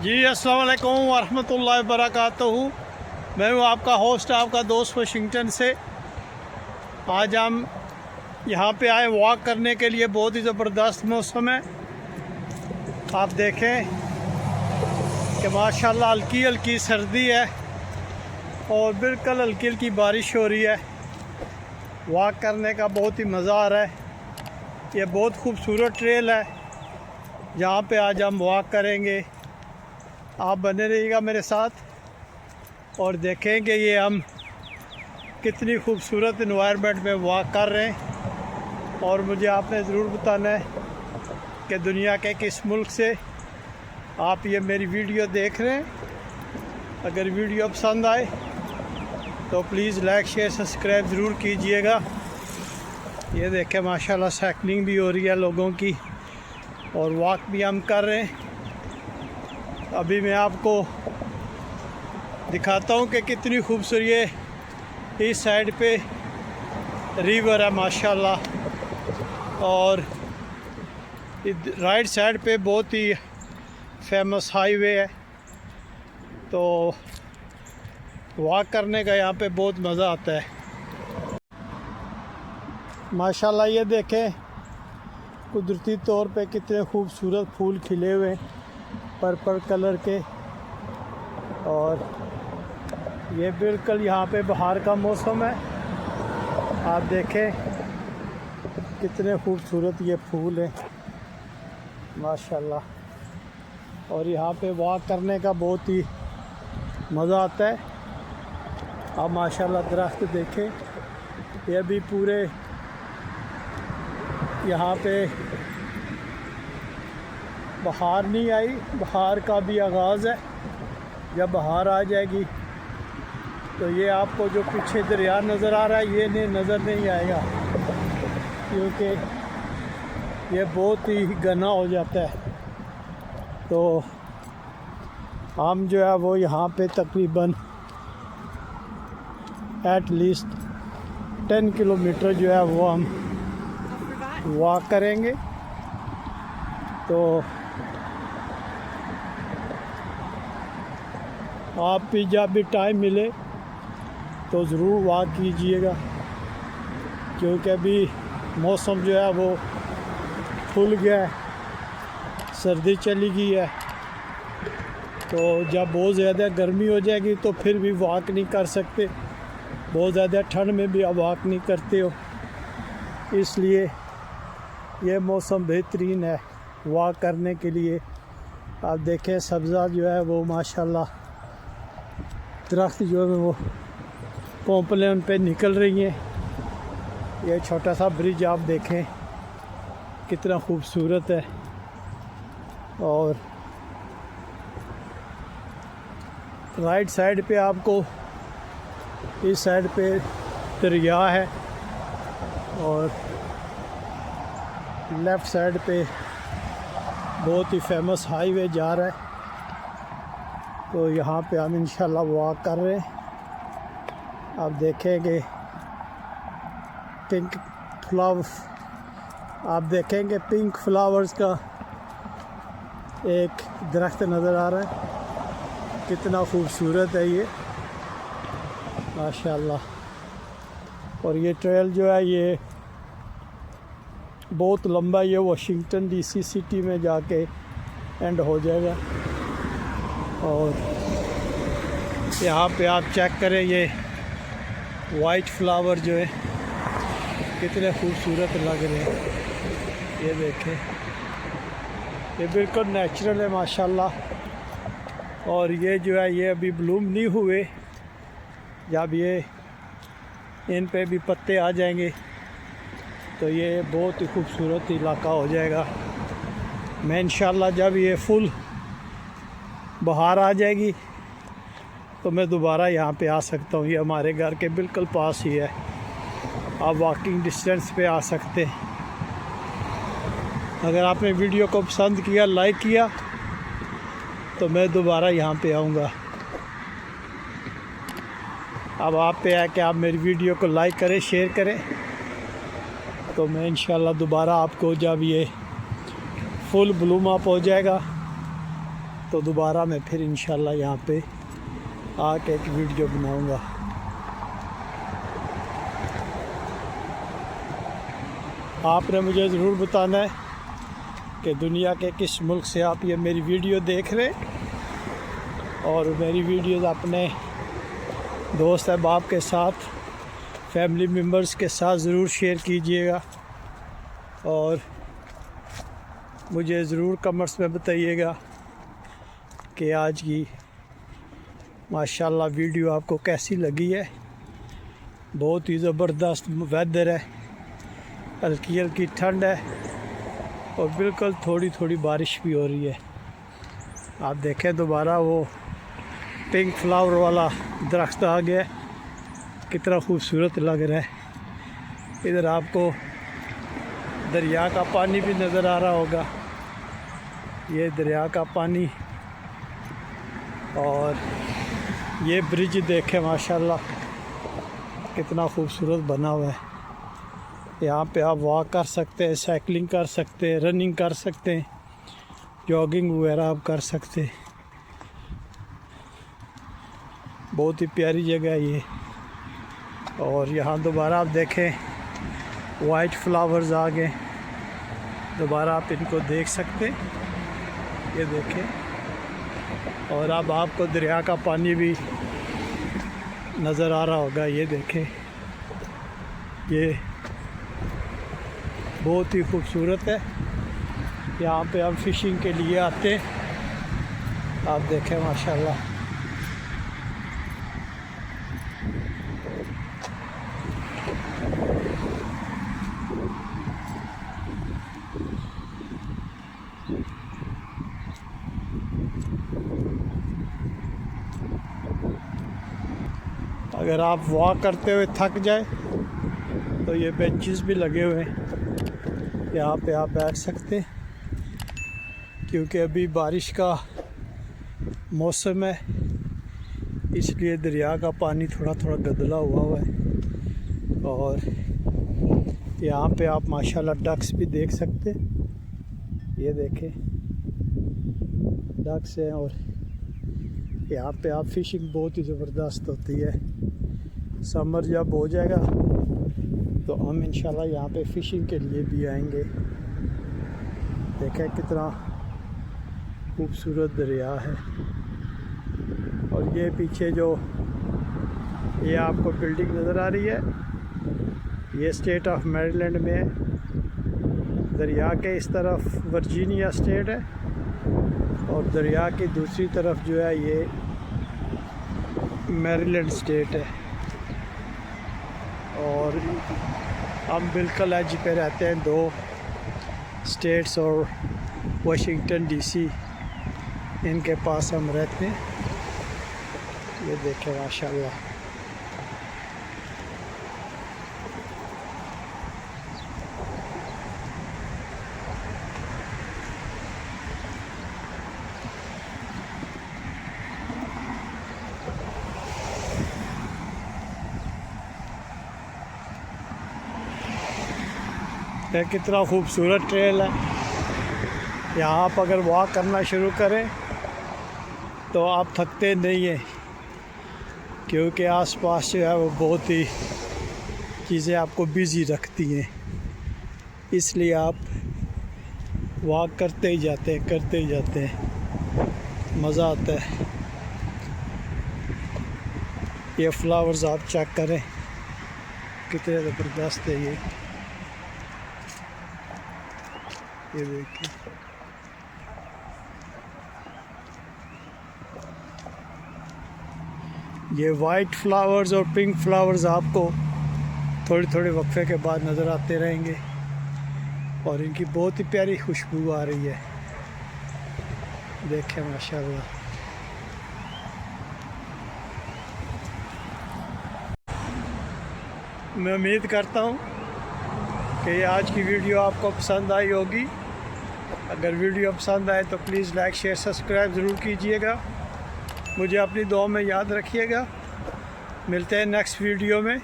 जी अस्सलाम वालेकुम वरहमतुल्लाहि वबरकातुहू। मैं हूँ आपका होस्ट, आपका दोस्त वाशिंगटन से। आज हम यहाँ पे आए वॉक करने के लिए। बहुत ही ज़बरदस्त मौसम है। आप देखें कि माशाल्लाह हल्की हल्की सर्दी है और बिल्कुल हल्की हल्की बारिश हो रही है। वॉक करने का बहुत ही मज़ा आ रहा है। ये बहुत खूबसूरत ट्रेल है जहाँ पे आज हम वॉक करेंगे। आप बने रहिएगा मेरे साथ और देखेंगे ये हम कितनी खूबसूरत इन्वायरमेंट में वॉक कर रहे हैं। और मुझे आपने ज़रूर बताना है कि दुनिया के किस मुल्क से आप ये मेरी वीडियो देख रहे हैं। अगर वीडियो पसंद आए तो प्लीज़ लाइक शेयर सब्सक्राइब ज़रूर कीजिएगा। ये देखें माशाल्लाह साइकिलिंग भी हो रही है लोगों की और वॉक भी हम कर रहे हैं। अभी मैं आपको दिखाता हूँ कि कितनी खूबसूरत इस साइड पे रिवर है माशाल्लाह, और राइट साइड पे बहुत ही फेमस हाईवे है। तो वॉक करने का यहाँ पे बहुत मज़ा आता है माशाल्लाह। ये देखें कुदरती तौर पे कितने खूबसूरत फूल खिले हुए हैं पर्पल कलर के। और ये बिल्कुल यहाँ पे बाहर का मौसम है। आप देखें कितने खूबसूरत ये फूल हैं माशाल्लाह। और यहाँ पे वॉक करने का बहुत ही मज़ा आता है। आप माशाल्लाह दरख्त देखें, ये भी पूरे यहाँ पे बहार नहीं आई, बहार का भी आगाज़ है। जब बहार आ जाएगी तो ये आपको जो पीछे दरिया नज़र आ रहा है ये नज़र नहीं आएगा, क्योंकि ये बहुत ही घना हो जाता है। तो हम जो है वो यहाँ पे तकरीबन एट लीस्ट 10 किलोमीटर जो है वो हम वॉक करेंगे। तो आप भी जब भी टाइम मिले तो ज़रूर वॉक कीजिएगा, क्योंकि अभी मौसम जो है वो खुल गया है, सर्दी चली गई है। तो जब बहुत ज़्यादा गर्मी हो जाएगी तो फिर भी वॉक नहीं कर सकते। बहुत ज़्यादा ठंड में भी आप वॉक नहीं करते हो, इसलिए ये मौसम बेहतरीन है वॉक करने के लिए। आप देखें सब्ज़ा जो है वो माशाल्लाह दरख्त जो है वो पोंपलें उन पे निकल रही हैं। ये छोटा सा ब्रिज आप देखें कितना खूबसूरत है। और राइट साइड पे आपको इस साइड पे दरिया है और लेफ़्ट साइड पे बहुत ही फेमस हाईवे जा रहा है। तो यहाँ पे हम इंशाल्लाह वॉक कर रहे हैं। आप देखेंगे पिंक फ्लावर, आप देखेंगे पिंक फ्लावर्स का एक दरख्त नज़र आ रहा है। कितना खूबसूरत है ये माशाल्लाह। और ये ट्रेल जो है ये बहुत लंबा, ये वाशिंगटन डीसी सिटी में जाके एंड हो जाएगा। और यहाँ पे आप चेक करें ये वाइट फ्लावर जो है कितने खूबसूरत लग रहे हैं। ये देखें ये बिल्कुल नेचुरल है माशाल्लाह। और ये जो है ये अभी ब्लूम नहीं हुए, जब ये इन पे भी पत्ते आ जाएंगे तो ये बहुत ही खूबसूरत इलाका हो जाएगा। मैं इंशाल्लाह जब ये फुल बाहर आ जाएगी तो मैं दोबारा यहाँ पे आ सकता हूँ। ये हमारे घर के बिल्कुल पास ही है, आप वॉकिंग डिस्टेंस पे आ सकते हैं। अगर आपने वीडियो को पसंद किया, लाइक किया, तो मैं दोबारा यहाँ पे आऊँगा। अब आप पे है कि आप मेरी वीडियो को लाइक करें, शेयर करें, तो मैं इंशाल्लाह दोबारा आपको जब ये फुल ब्लूम अप हो जाएगा तो दोबारा मैं फिर इंशाल्लाह यहाँ पे आके एक वीडियो बनाऊँगा। आपने मुझे ज़रूर बताना है कि दुनिया के किस मुल्क से आप ये मेरी वीडियो देख रहे, और मेरी वीडियोज़ अपने दोस्त अहबाब के साथ, फैमिली मेम्बर्स के साथ ज़रूर शेयर कीजिएगा, और मुझे ज़रूर कमेंट्स में बताइएगा कि आज की माशाल्लाह वीडियो आपको कैसी लगी है। बहुत ही ज़बरदस्त वेदर है, हल्की हल्की ठंड है और बिल्कुल थोड़ी थोड़ी बारिश भी हो रही है। आप देखें दोबारा वो पिंक फ्लावर वाला दरख्त आ गया, कितना खूबसूरत लग रहा है। इधर आपको दरिया का पानी भी नज़र आ रहा होगा, ये दरिया का पानी, और ये ब्रिज देखें माशाल्लाह कितना खूबसूरत बना हुआ है। यहाँ पे आप वॉक कर सकते हैं, साइकिलिंग कर सकते हैं, रनिंग कर सकते हैं, जॉगिंग वगैरह आप कर सकते हैं। बहुत ही प्यारी जगह है ये। और यहाँ दोबारा आप देखें वाइट फ्लावर्स आ गए, दोबारा आप इनको देख सकते हैं, ये देखें। और अब आपको दरिया का पानी भी नज़र आ रहा होगा, ये देखें, ये बहुत ही खूबसूरत है। यहाँ पे हम फिशिंग के लिए आते हैं, आप देखें माशाल्लाह। अगर आप वॉक करते हुए थक जाए तो ये बेंचेस भी लगे हुए हैं, यहाँ पे आप बैठ सकते हैं, क्योंकि अभी बारिश का मौसम है, इसलिए दरिया का पानी थोड़ा थोड़ा गदला हुआ है। और यहाँ पे आप माशाल्लाह डक्स भी देख सकते हैं, ये देखें डक्स हैं। और यहाँ पे आप फिशिंग बहुत ही ज़बरदस्त होती है। समर जब हो जाएगा तो हम इंशाल्लाह यहाँ पे फ़िशिंग के लिए भी आएंगे। देखें कितना खूबसूरत दरिया है। और ये पीछे जो ये आपको बिल्डिंग नज़र आ रही है, ये स्टेट ऑफ मैरीलैंड में है। दरिया के इस तरफ वर्जीनिया स्टेट है, और दरिया की दूसरी तरफ जो है ये मैरीलैंड स्टेट है। और हम बिल्कुल एज पे रहते हैं, 2 स्टेट्स और वाशिंगटन डीसी, इनके पास हम रहते हैं। ये देखें माशाल्लाह। ये कितना खूबसूरत ट्रेल है। यहाँ आप अगर वॉक करना शुरू करें तो आप थकते नहीं हैं, क्योंकि आसपास जो है वो बहुत ही चीज़ें आपको बिज़ी रखती हैं, इसलिए आप वॉक करते ही जाते हैं, मज़ा आता है। ये फ्लावर्स आप चेक करें कितने ज़बरदस्त है ये देखिए। ये वाइट फ्लावर्स और पिंक फ्लावर्स आपको थोड़े थोड़े वक्फे के बाद नज़र आते रहेंगे, और इनकी बहुत ही प्यारी खुशबू आ रही है। देखें माशाल्लाह। मैं उम्मीद करता हूँ कि आज की वीडियो आपको पसंद आई होगी। अगर वीडियो पसंद आए तो प्लीज़ लाइक शेयर सब्सक्राइब ज़रूर कीजिएगा। मुझे अपनी दुआ में याद रखिएगा। मिलते हैं नेक्स्ट वीडियो में।